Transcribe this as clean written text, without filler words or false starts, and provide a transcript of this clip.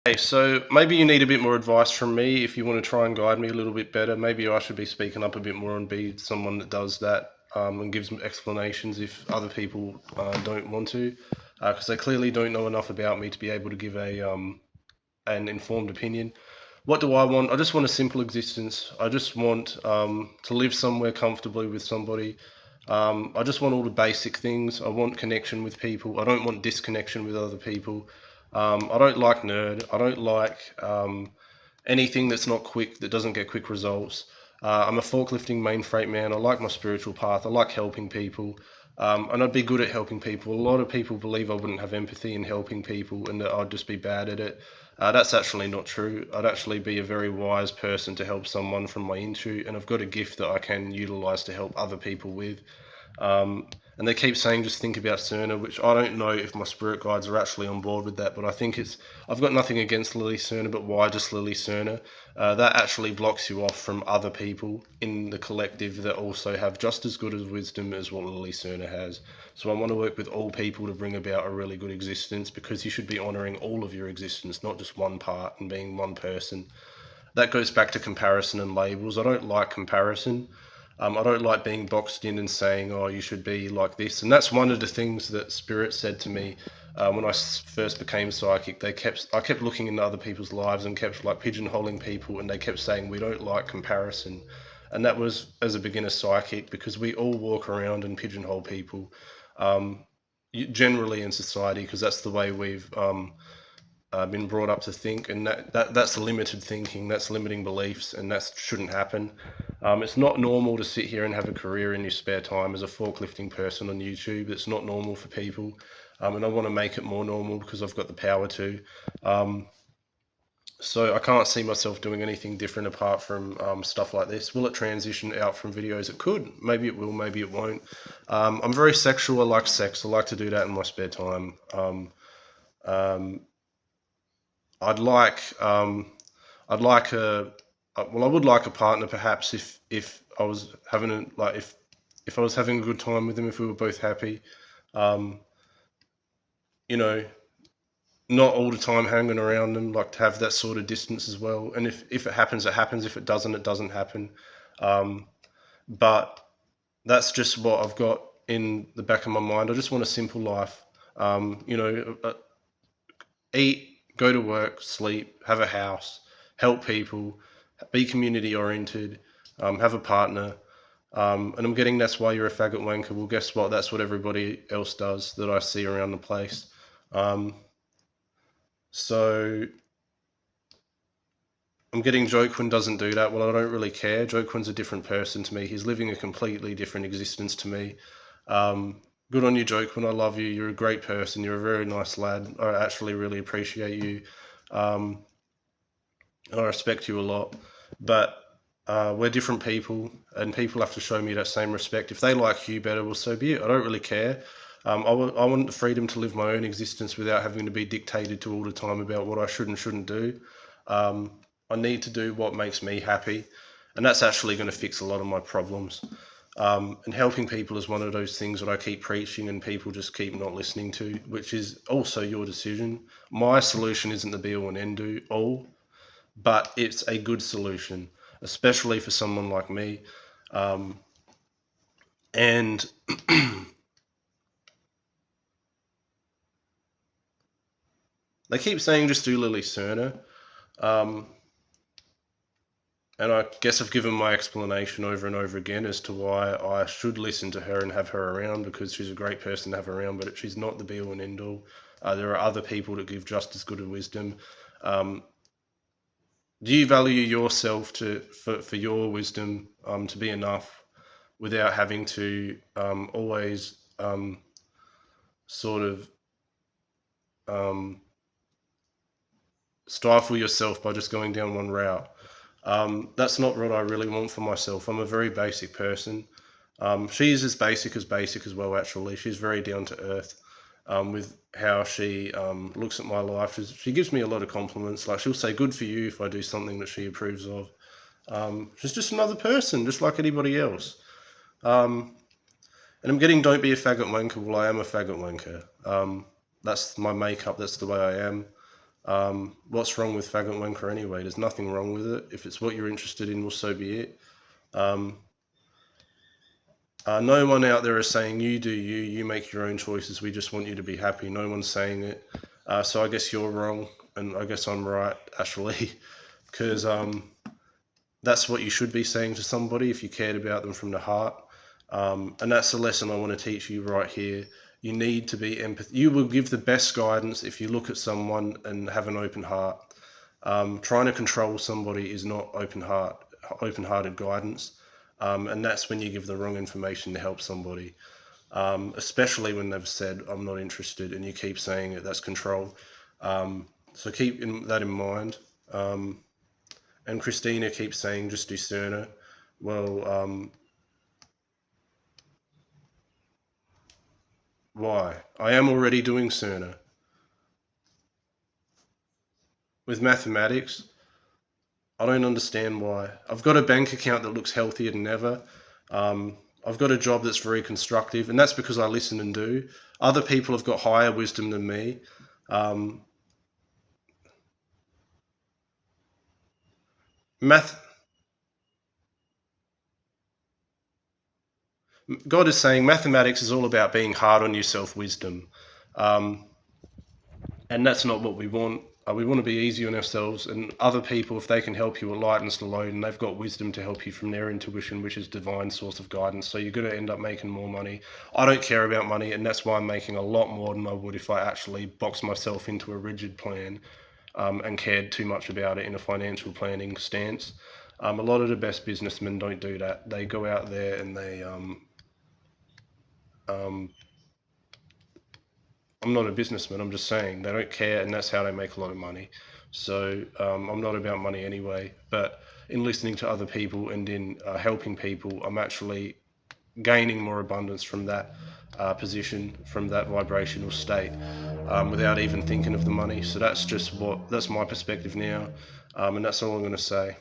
Hey, so maybe you need a bit more advice from me if you want to try and guide me a little bit better. Maybe I should be speaking up a bit more and be someone that does that and gives explanations if other people don't want to, because they clearly don't know enough about me to be able to give an informed opinion. What do I want? I just want a simple existence. I just want to live somewhere comfortably with somebody. I just want all the basic things. I want connection with people. I don't want disconnection with other people. I don't like nerd. I don't like anything that's not quick, that doesn't get quick results. I'm a forklifting main freight man. I like my spiritual path. I like helping people. And I'd be good at helping people. A lot of people believe I wouldn't have empathy in helping people and that I'd just be bad at it. That's actually not true. I'd actually be a very wise person to help someone from my into, and I've got a gift that I can utilize to help other people with. Um, and they keep saying just think about Cerner, which I don't know if my spirit guides are actually on board with that, but I think it's. I've got nothing against Lily Cerner, but why just Lily Cerner? That actually blocks you off from other people in the collective that also have just as good as wisdom as what Lily Cerner has. So I want to work with all people to bring about a really good existence because you should be honoring all of your existence, not just one part and being one person. That goes back to comparison and labels. I don't like comparison. I don't like being boxed in and saying, "Oh, you should be like this." And that's one of the things that Spirit said to me when I first became psychic. I kept looking into other people's lives and kept like pigeonholing people, and they kept saying we don't like comparison. And that was as a beginner psychic because we all walk around and pigeonhole people, um, generally in society because that's the way we've been brought up to think, and that's limited thinking, that's limiting beliefs, and that shouldn't happen. It's not normal to sit here and have a career in your spare time as a forklifting person on YouTube. It's not normal for people, and I want to make it more normal because I've got the power to. Um, so I can't see myself doing anything different apart from stuff like this. Will it transition out from videos? It could. Maybe it will. Maybe it won't. I'm very sexual. I like sex. I like to do that in my spare time. Um, I'd like I'd like I would like a partner perhaps if I was having if I was having a good time with them, if we were both happy. Um, you know, not all the time hanging around them, like to have that sort of distance as well. And if it happens, it happens. If it doesn't happen. Um, but that's just what I've got in the back of my mind. I just want a simple life. Eat, go to work, sleep, have a house, help people, be community oriented, have a partner. And I'm getting that's why you're a faggot wanker. Well, guess what? That's what everybody else does that I see around the place. Um, so I'm getting Joquin doesn't do that. Well, I don't really care. Joquin's a different person to me. He's living a completely different existence to me. Um, Good on you, Joquin. I love you. You're a great person. You're a very nice lad. I actually really appreciate you. Um, and I respect you a lot. But we're different people, and people have to show me that same respect. If they like you better, well, so be it. I don't really care. I want the freedom to live my own existence without having to be dictated to all the time about what I should and shouldn't do. Um, I need to do what makes me happy, and that's actually going to fix a lot of my problems. And helping people is one of those things that I keep preaching and people just keep not listening to, which is also your decision. My solution isn't the be all and end all, but it's a good solution, especially for someone like me. Um, and they keep saying just do Lily Cerner. Um, and I guess I've given my explanation over and over again as to why I should listen to her and have her around because she's a great person to have around, but she's not the be all and end all. There are other people that give just as good a wisdom. Um, do you value yourself for your wisdom to be enough without having to always sort of um, stifle yourself by just going down one route? That's not what I really want for myself. I'm a very basic person. She's as basic as well, actually. She's very down to earth with how she looks at my life. She gives me a lot of compliments. Like she'll say, good for you if I do something that she approves of. She's just another person, just like anybody else. Um, and I'm getting don't be a faggot wanker. Well, I am a faggot wanker. That's my makeup. That's the way I am. What's wrong with Faggot Wanker anyway? There's nothing wrong with it. If it's what you're interested in, well, so be it. No one out there is saying you do you make your own choices. We just want you to be happy. No one's saying it. So I guess you're wrong, and I guess I'm right, Ashley, because that's what you should be saying to somebody if you cared about them from the heart. And that's the lesson I want to teach you right here. You need to be empathy. You will give the best guidance if you look at someone and have an open heart. Trying to control somebody is not open-hearted guidance. And that's when you give the wrong information to help somebody, especially when they've said, I'm not interested, and you keep saying it, that's control. So keep that in mind. And Christina keeps saying, just do Cerner. Well, why? I am already doing Cerner. With mathematics, I don't understand why. I've got a bank account that looks healthier than ever. I've got a job that's very constructive, and that's because I listen and do. Other people have got higher wisdom than me. Math. God is saying mathematics is all about being hard on yourself, wisdom. Um, and that's not what we want. We want to be easy on ourselves, and other people, if they can help you, it lightens the load, and they've got wisdom to help you from their intuition, which is divine source of guidance. So you're going to end up making more money. I don't care about money, and that's why I'm making a lot more than I would if I actually boxed myself into a rigid plan and cared too much about it in a financial planning stance. A lot of the best businessmen don't do that. They go out there and they I'm not a businessman. I'm just saying they don't care, and that's how they make a lot of money. So I'm not about money anyway. But in listening to other people and in helping people, I'm actually gaining more abundance from that position, from that vibrational state, without even thinking of the money. So that's my perspective now, and that's all I'm going to say.